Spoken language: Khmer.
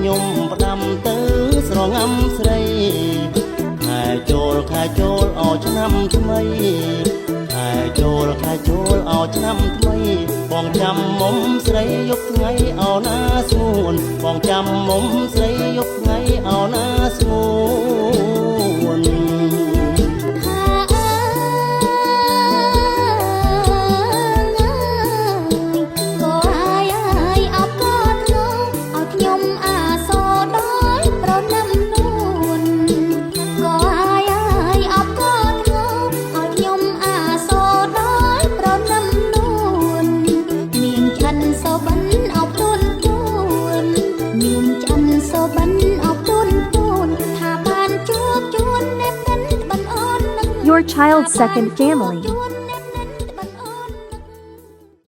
ខ្ញុំផ្ដាំទៅស្រងាំស្រីខែចូលអោឆ្នាំថ្មីខែចូលអោឆ្នាំថ្មីបងចាំមុំស្រីយកថ្ងៃអោណាស្ងួនបងចាំមុំស្រីយកថ្ងៃអោណាស្ងួនYour child's second family.